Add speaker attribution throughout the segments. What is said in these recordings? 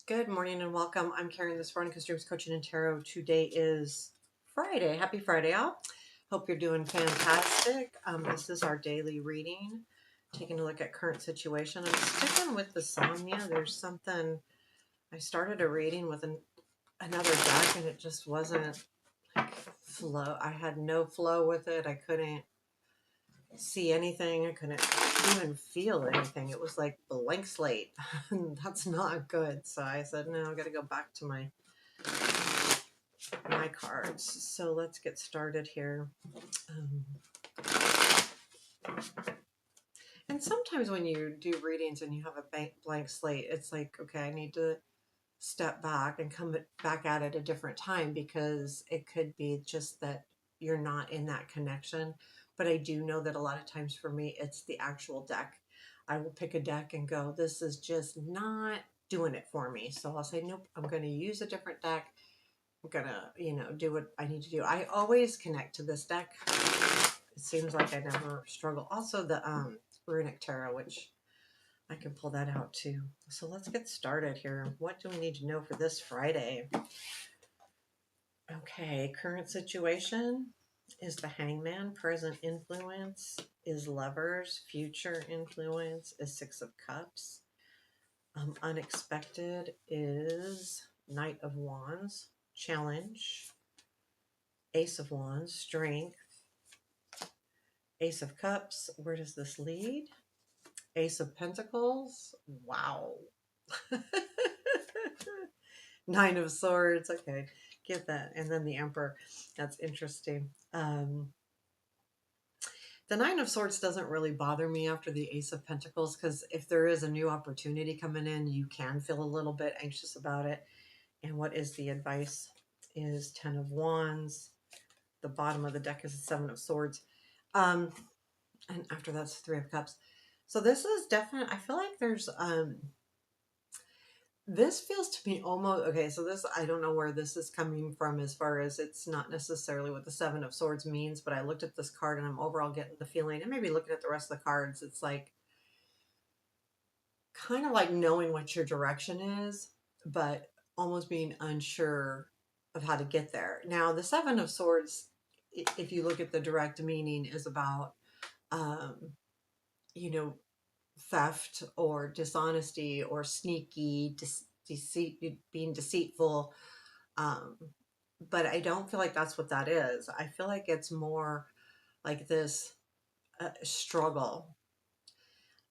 Speaker 1: Good morning and welcome. I'm Karen, this Veronica's Dreams Coaching and Tarot. Today is Friday. Happy Friday, y'all. Hope you're doing fantastic. This is our daily reading, taking a look at current situation. I'm sticking with the Somnia. There's something, I started a reading with another deck and it just wasn't like flow. I had no flow with it. I couldn't see anything. I couldn't even feel anything. It was like blank slate. That's not good. So I said, no, I got to go back to my cards. So let's get started here. Um, and sometimes when you do readings and you have a blank slate, it's like, okay, I need to step back and come back at it a different time because it could be just that you're not in that connection. But I do know that a lot of times for me, it's the actual deck. I will pick a deck and go, this is just not doing it for me. So I'll say, nope, I'm going to use a different deck. I'm going to, do what I need to do. I always connect to this deck. It seems like I never struggle. Also the Runic Tarot, which I can pull that out too. So let's get started here. What do we need to know for this Friday? Okay, current situation is the Hangman. Present influence is Lovers. Future influence is Six of Cups. Unexpected is Knight of Wands. Challenge. Ace of Wands. Strength. Ace of Cups. Where does this lead? Ace of Pentacles. Wow. Nine of Swords. Okay, get that. And then the Emperor. That's interesting. The Nine of Swords doesn't really bother me after the Ace of Pentacles because if there is a new opportunity coming in, you can feel a little bit anxious about it. And what is the advice is Ten of Wands. The bottom of the deck is the Seven of Swords. And after that's Three of Cups. So this is definitely, I feel like there's this feels to me almost okay. So this, I don't know where this is coming from as far as it's not necessarily what the Seven of Swords means, but I looked at this card and I'm overall getting the feeling, and maybe looking at the rest of the cards, it's like kind of like knowing what your direction is, but almost being unsure of how to get there. Now, the Seven of Swords, if you look at the direct meaning, is about, um, you know, theft or dishonesty or sneaky, deceit, being deceitful. Um, but I don't feel like that's what that is. I feel like it's more like this struggle.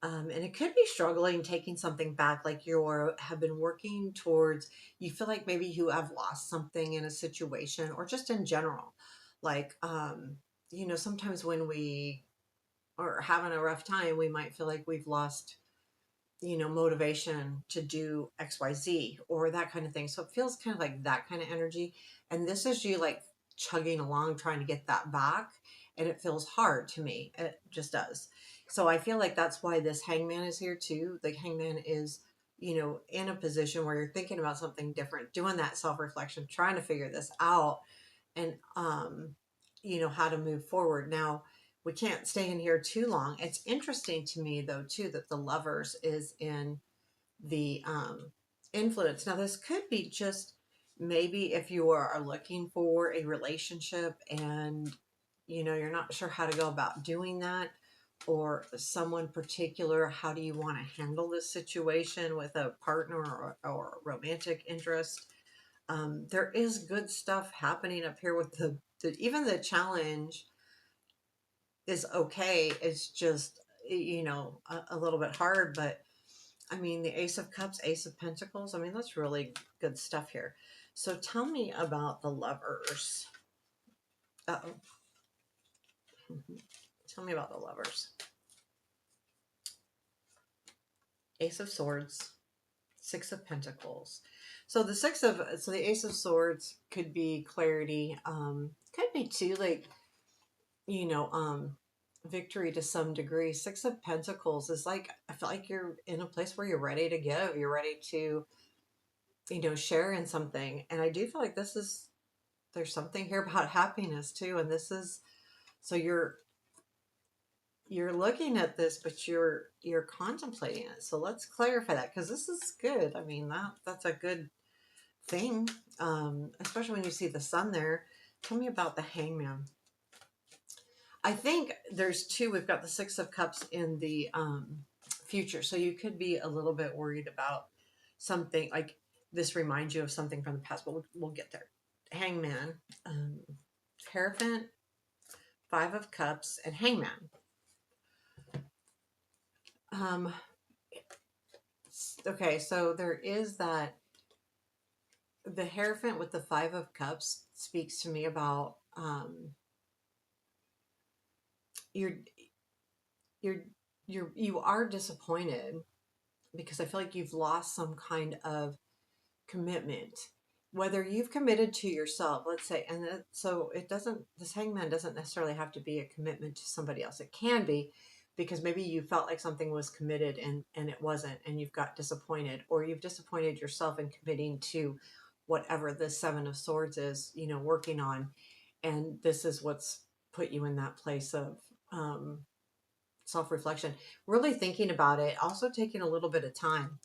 Speaker 1: And it could be struggling, taking something back, like you have been working towards, you feel like maybe you have lost something in a situation or just in general. Like, sometimes when we are having a rough time, we might feel like we've lost motivation to do XYZ or that kind of thing. So it feels kind of like that kind of energy. And this is you like chugging along, trying to get that back. And it feels hard to me. It just does. So I feel like that's why this hangman is here too. The hangman is, in a position where you're thinking about something different, doing that self-reflection, trying to figure this out and, how to move forward. Now, we can't stay in here too long. It's interesting to me, though, too, that the Lovers is in the influence. Now, this could be just maybe if you are looking for a relationship and, you're not sure how to go about doing that, or someone particular, how do you want to handle this situation with a partner or romantic interest? There is good stuff happening up here with even the challenge is okay. It's just, a little bit hard, but I mean, the Ace of Cups, Ace of Pentacles, I mean, that's really good stuff here. So tell me about the Lovers. Uh-oh. Tell me about the Lovers. Ace of Swords, Six of Pentacles. So the Ace of Swords could be clarity. Could be too, like, you know, um, victory to some degree. Six of Pentacles is like, I feel like you're in a place where you're ready to give. You're ready to, share in something. And I do feel like there's something here about happiness too. And this is, so you're looking at this, but you're contemplating it. So let's clarify that, because this is good. I mean, that's a good thing, especially when you see the sun there. Tell me about the Hangman. I think there's two. We've got the Six of Cups in the future, so you could be a little bit worried about something like this reminds you of something from the past, but we'll get there. Hangman, um, Hierophant, Five of Cups, and Hangman. Um, okay, so there is that. The Hierophant with the Five of Cups speaks to me about you're you're you are disappointed because I feel like you've lost some kind of commitment, whether you've committed to yourself, let's say. And so it doesn't, this Hangman doesn't necessarily have to be a commitment to somebody else. It can be, because maybe you felt like something was committed and it wasn't, and you've got disappointed, or you've disappointed yourself in committing to whatever the Seven of Swords is, working on. And this is what's put you in that place of self-reflection, really thinking about it, also taking a little bit of time.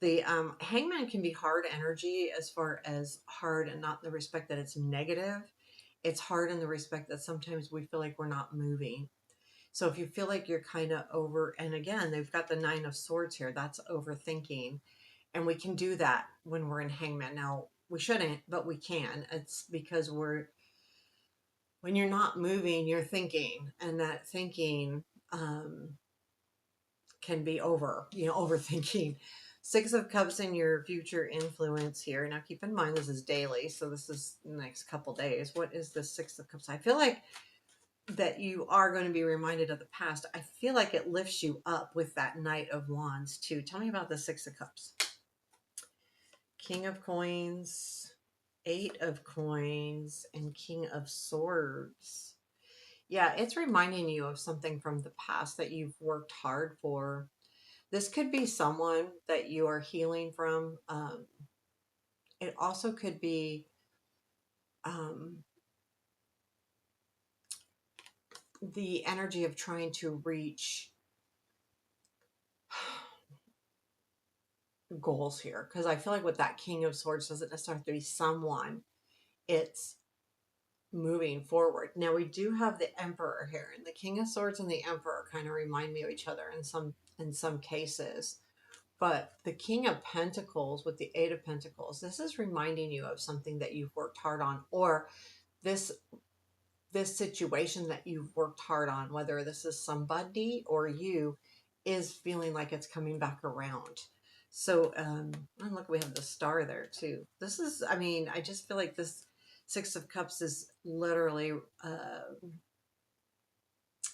Speaker 1: The Hangman can be hard energy, as far as hard, and not in the respect that it's negative. It's hard in the respect that sometimes we feel like we're not moving. So if you feel like you're kind of over, and again, they've got the Nine of Swords here, that's overthinking. And we can do that when we're in Hangman. Now, we shouldn't, but we can. It's because when you're not moving, you're thinking, and that thinking can be overthinking. Six of Cups in your future influence here. Now, keep in mind, this is daily, so this is the next couple days. What is the Six of Cups? I feel like that you are going to be reminded of the past. I feel like it lifts you up with that Knight of Wands, too. Tell me about the Six of Cups. King of Coins, Eight of Coins, and King of Swords. Yeah, it's reminding you of something from the past that you've worked hard for. This could be someone that you are healing from. It also could be um, the energy of trying to reach goals here. Because I feel like with that King of Swords doesn't necessarily have to be someone. It's moving forward. Now we do have the Emperor here, and the King of Swords and the Emperor kind of remind me of each other in some cases. But the King of Pentacles with the Eight of Pentacles, this is reminding you of something that you've worked hard on, or this situation that you've worked hard on, whether this is somebody or you, is feeling like it's coming back around. So, and look, we have the Star there too. This is, I mean, I just feel like this Six of Cups is literally,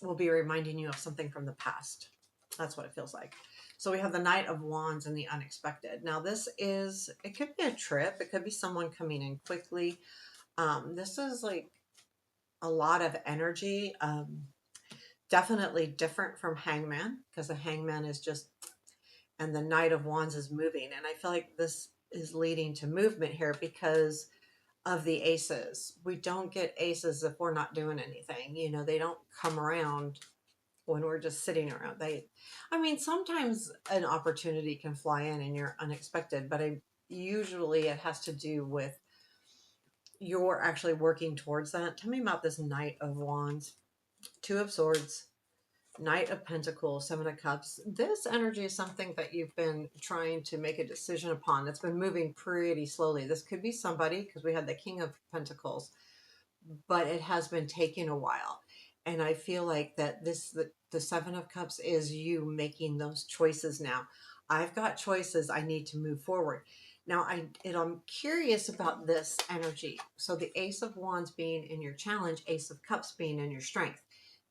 Speaker 1: will be reminding you of something from the past. That's what it feels like. So we have the Knight of Wands and the unexpected. Now it could be a trip. It could be someone coming in quickly. This is like a lot of energy. Definitely different from Hangman, because the Hangman is just, and the Knight of Wands is moving. And I feel like this is leading to movement here because of the aces. We don't get aces if we're not doing anything. They don't come around when we're just sitting around. I mean, sometimes an opportunity can fly in and you're unexpected, but usually it has to do with you're actually working towards that. Tell me about this Knight of Wands, Two of Swords, Knight of Pentacles, Seven of Cups. This energy is something that you've been trying to make a decision upon. It's been moving pretty slowly. This could be somebody, because we had the King of Pentacles, but it has been taking a while. And I feel like that the Seven of Cups is you making those choices now. I've got choices. I need to move forward. Now, I'm curious about this energy. So the Ace of Wands being in your challenge, Ace of Cups being in your strength.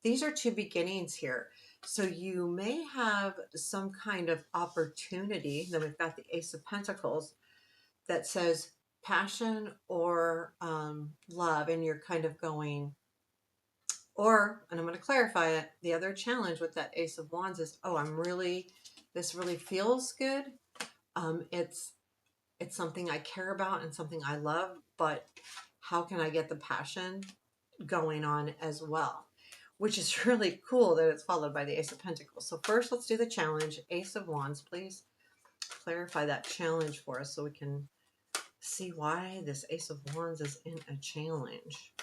Speaker 1: These are two beginnings here. So you may have some kind of opportunity. Then we've got the Ace of Pentacles that says passion or love, and you're kind of going, and I'm going to clarify it. The other challenge with that Ace of Wands is, this really feels good. It's something I care about and something I love, but how can I get the passion going on as well? which is really cool that it's followed by the Ace of Pentacles. So first, let's do the challenge. Ace of Wands, please clarify that challenge for us so we can see why this Ace of Wands is in a challenge.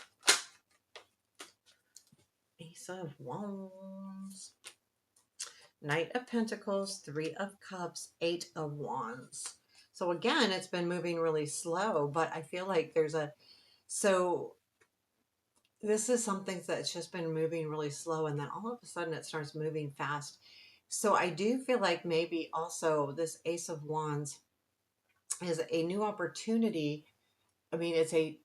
Speaker 1: Ace of Wands. Knight of Pentacles, Three of Cups, Eight of Wands. So again, it's been moving really slow, but I feel like so this is something that's just been moving really slow, and then all of a sudden it starts moving fast. So I do feel like maybe also this Ace of Wands is a new opportunity. I mean, it's a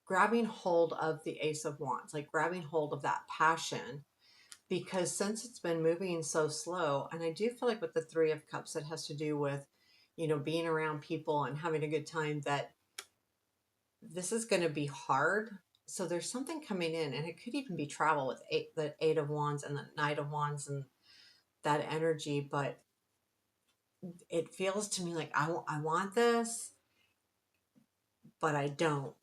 Speaker 1: grabbing hold of the Ace of Wands, like grabbing hold of that passion, because since it's been moving so slow, and I do feel like with the Three of Cups, it has to do with, being around people and having a good time, that this is going to be hard. So there's something coming in, and it could even be travel with the Eight of Wands and the Knight of Wands and that energy. But it feels to me like I want this, but I don't.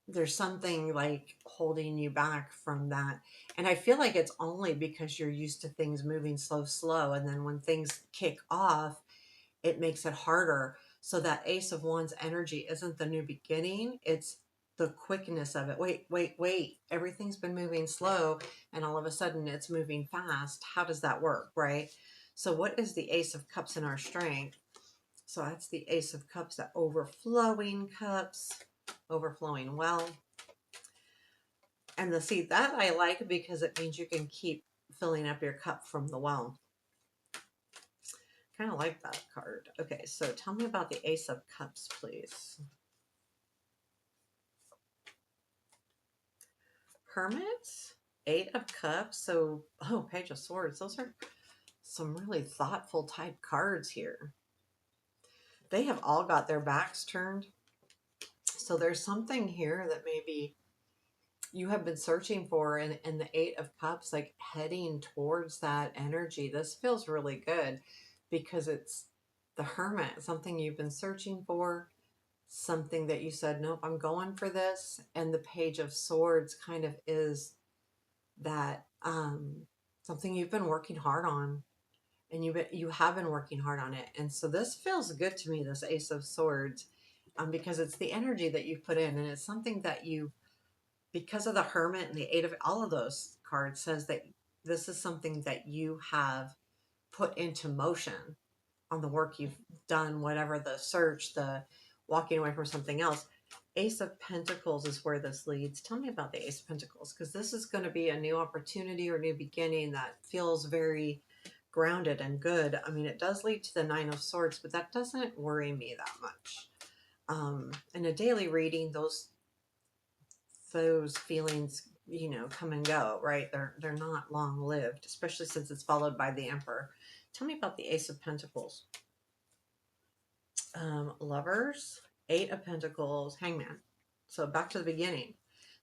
Speaker 1: There's something like holding you back from that. And I feel like it's only because you're used to things moving slow. And then when things kick off, it makes it harder. So that Ace of Wands energy isn't the new beginning. It's the quickness of it. Wait. Everything's been moving slow and all of a sudden it's moving fast. How does that work, right? So what is the Ace of Cups in our strength? So that's the Ace of Cups, that overflowing cups, overflowing well. And that I like because it means you can keep filling up your cup from the well. Kind of like that card. Okay, so tell me about the Ace of Cups, please. Hermit, Eight of Cups. So, Page of Swords. Those are some really thoughtful type cards here. They have all got their backs turned. So there's something here that maybe you have been searching for in the Eight of Cups, like heading towards that energy. This feels really good because it's the Hermit, something you've been searching for, something that you said, nope, I'm going for this. And the Page of Swords kind of is that something you've been working hard on, and you have been working hard on it. And so this feels good to me, this Ace of Swords, because it's the energy that you put in, and it's something that you, because of the Hermit and the Eight of, all of those cards says that this is something that you have put into motion on the work you've done, whatever the search, the walking away from something else. Ace of Pentacles is where this leads. Tell me about the Ace of Pentacles, because this is going to be a new opportunity or new beginning that feels very grounded and good. I mean, it does lead to the Nine of Swords, but that doesn't worry me that much. In a daily reading, those feelings, come and go, right? They're not long lived, especially since it's followed by the Emperor. Tell me about the Ace of Pentacles. Lovers, Eight of Pentacles, Hangman. So back to the beginning.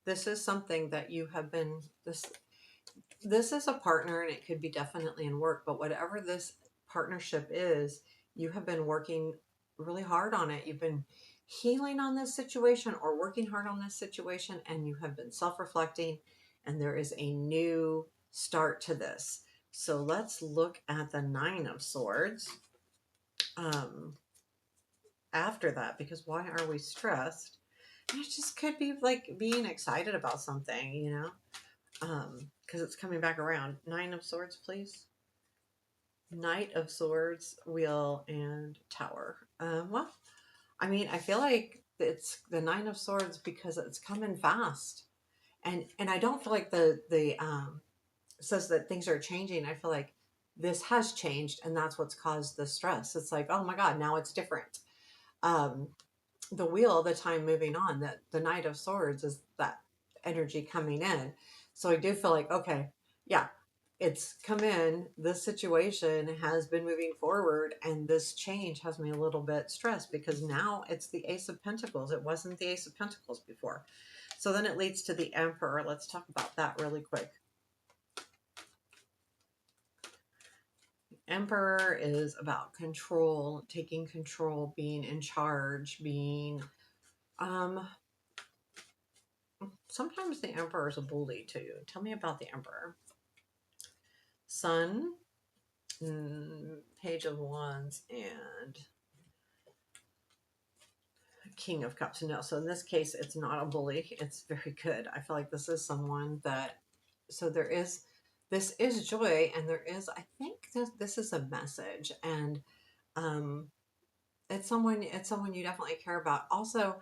Speaker 1: This is something that you have been, this is a partner, and it could be definitely in work, but whatever this partnership is, you have been working really hard on it. You've been healing on this situation or working hard on this situation, and you have been self-reflecting, and there is a new start to this. So let's look at the Nine of Swords after that, because why are we stressed? And it just could be like being excited about something, because it's coming back around. Nine of Swords, please. Knight of Swords, Wheel, and Tower. Well, I mean, I feel like it's the Nine of Swords because it's coming fast, and I don't feel like the says that things are changing. I feel like this has changed, and that's what's caused the stress. It's like, oh my God, now it's different. Um, the Wheel, the time moving on, that the Knight of Swords is that energy coming in. So I do feel like, okay, yeah, it's come in, this situation has been moving forward, and this change has me a little bit stressed because now it's the Ace of Pentacles. It wasn't the Ace of Pentacles before. So then it leads to the Emperor. Let's talk about that really quick. Emperor is about control, taking control, being in charge, being sometimes the Emperor is a bully too. Tell me about the Emperor. Sun, Page of Wands, and King of Cups. No, so in this case, it's not a bully. It's very good. I feel like this is someone that, so there is, this is joy, and there is, I think this is a message, and um, it's someone you definitely care about. Also,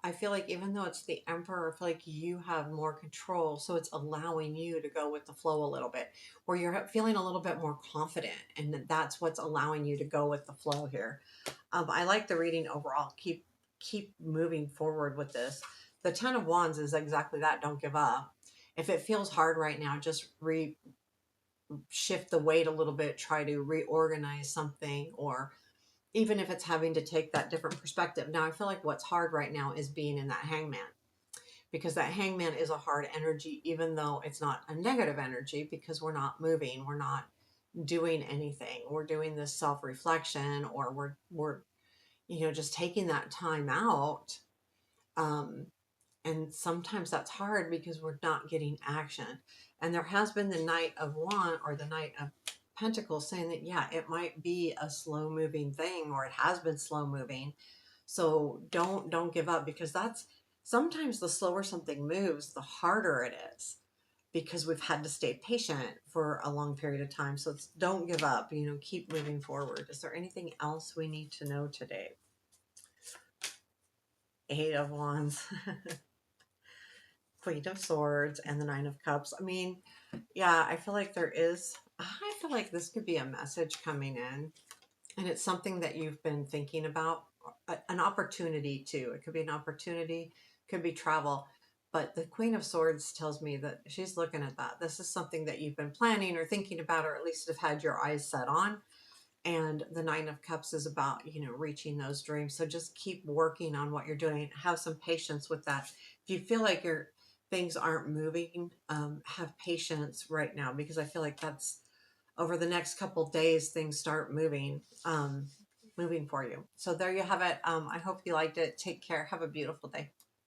Speaker 1: I feel like even though it's the Emperor, I feel like you have more control, so it's allowing you to go with the flow a little bit, or you're feeling a little bit more confident, and that's what's allowing you to go with the flow here. I like the reading overall. Keep moving forward with this. The Ten of Wands is exactly that. Don't give up. If it feels hard right now, just shift the weight a little bit. Try to reorganize something, or even if it's having to take that different perspective. Now, I feel like what's hard right now is being in that Hangman, because that Hangman is a hard energy, even though it's not a negative energy, because we're not moving, we're not doing anything. We're doing this self-reflection, or we're just taking that time out. Um, and sometimes that's hard because we're not getting action. And there has been the Knight of Wand, or the Knight of Pentacles, saying that, yeah, it might be a slow moving thing, or it has been slow moving. So don't give up, because that's sometimes the slower something moves, the harder it is, because we've had to stay patient for a long period of time. So don't give up, keep moving forward. Is there anything else we need to know today? Eight of Wands. Queen of Swords, and the Nine of Cups. I mean, yeah, I feel like I feel like this could be a message coming in, and it's something that you've been thinking about, an opportunity too. It could be an opportunity, could be travel. But the Queen of Swords tells me that she's looking at that. This is something that you've been planning or thinking about, or at least have had your eyes set on. And the Nine of Cups is about, reaching those dreams. So just keep working on what you're doing. Have some patience with that. If you feel like your things aren't moving, have patience right now, because I feel like that's over the next couple days, things start moving for you. So there you have it. I hope you liked it. Take care. Have a beautiful day.